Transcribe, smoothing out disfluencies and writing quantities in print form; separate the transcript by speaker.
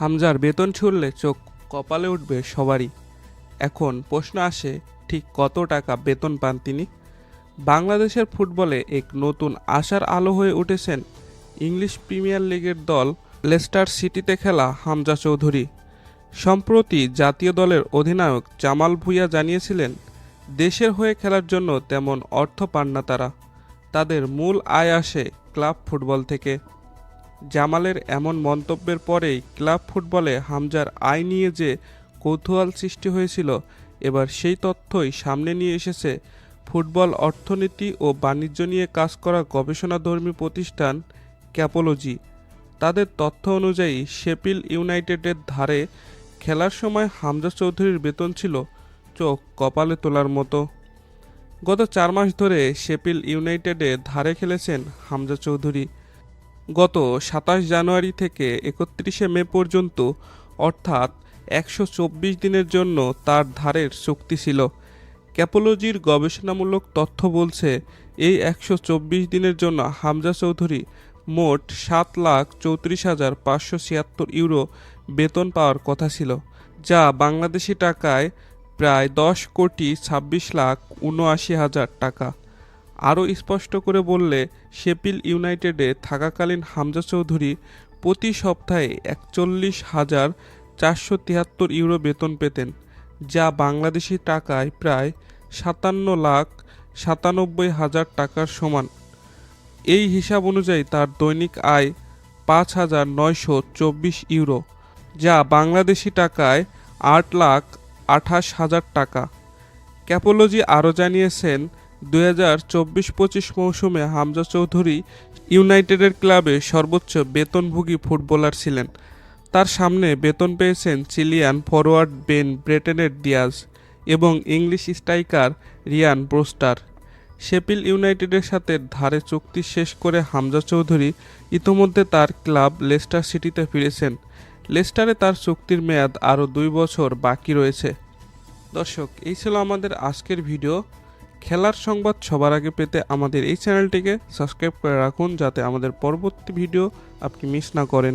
Speaker 1: হামজার বেতন ছুড়লে চোখ কপালে উঠবে সবারই। এখন প্রশ্ন আসে, ঠিক কত টাকা বেতন পান তিনি? বাংলাদেশের ফুটবলে এক নতুন আশার আলো হয়ে উঠেছেন ইংলিশ প্রিমিয়ার লিগের দল লেস্টার সিটিতে খেলা হামজা চৌধুরী। সম্প্রতি জাতীয় দলের অধিনায়ক জামাল ভুঁইয়া জানিয়েছিলেন, দেশের হয়ে খেলার জন্য তেমন অর্থ পান না তারা, তাদের মূল আয় আসে ক্লাব ফুটবল থেকে। জামালের এমন মন্তব্যের পরেই ক্লাব ফুটবলে হামজার আয় নিয়ে যে কৌতূহল সৃষ্টি হয়েছিল, এবার সেই তথ্যই সামনে নিয়ে এসেছে ফুটবল অর্থনীতি ও বাণিজ্য নিয়ে কাজ করা গবেষণাধর্মী প্রতিষ্ঠান ক্যাপোলজি। তাদের তথ্য অনুযায়ী শেফিল্ড ইউনাইটেডের ধারে খেলার সময় হামজা চৌধুরীর বেতন ছিল চোখ কপালে তোলার মতো। গত 4 মাস ধরে শেফিল্ড ইউনাইটেডে ধারে খেলেছেন হামজা চৌধুরী। গত 27 জানুয়ারি থেকে 31শে মে পর্যন্ত, অর্থাৎ 124 দিনের জন্য তার ধারের চুক্তি ছিল। ক্যাপোলজির গবেষণামূলক তথ্য বলছে, এই 124 দিনের জন্য হামজা চৌধুরী মোট 7,34,576 ইউরো বেতন পাওয়ার কথা ছিল, যা বাংলাদেশি টাকায় প্রায় 10,26,79,000 টাকা। আরও স্পষ্ট করে বললে, শেফিল্ড ইউনাইটেডে থাকাকালীন হামজা চৌধুরী প্রতি সপ্তাহে 41,473 ইউরো বেতন পেতেন, যা বাংলাদেশি টাকায় প্রায় 57,97,000 টাকার সমান। এই হিসাব অনুযায়ী তার দৈনিক আয় 5,924 ইউরো, যা বাংলাদেশি টাকায় 8,28,000 টাকা। ক্যাপোলজি আরও জানিয়েছেন, 2024-25 মৌসুমে হামজা চৌধুরী ইউনাইটেডের ক্লাবে সর্বোচ্চ বেতনভোগী ফুটবলার ছিলেন। তার সামনে বেতন পেয়েছেন চিলিয়ান ফরোয়ার্ড বেন ব্রেটেনের ডিয়াজ এবং ইংলিশ স্ট্রাইকার রিয়ান ব্রোস্টার। শেফিল্ড ইউনাইটেডের সাথে ধারে চুক্তি শেষ করে হামজা চৌধুরী ইতোমধ্যে তার ক্লাব লেস্টার সিটিতে ফিরেছেন। লেস্টারে তার চুক্তির মেয়াদ আরও 2 বছর বাকি রয়েছে। দর্শক, এই ছিল আমাদের আজকের ভিডিও। খেলার সংবাদ সবার আগে পেতে আমাদের এই চ্যানেলটিকে সাবস্ক্রাইব করে রাখুন, যাতে আমাদের পরবর্তী ভিডিও আপনি মিস না করেন।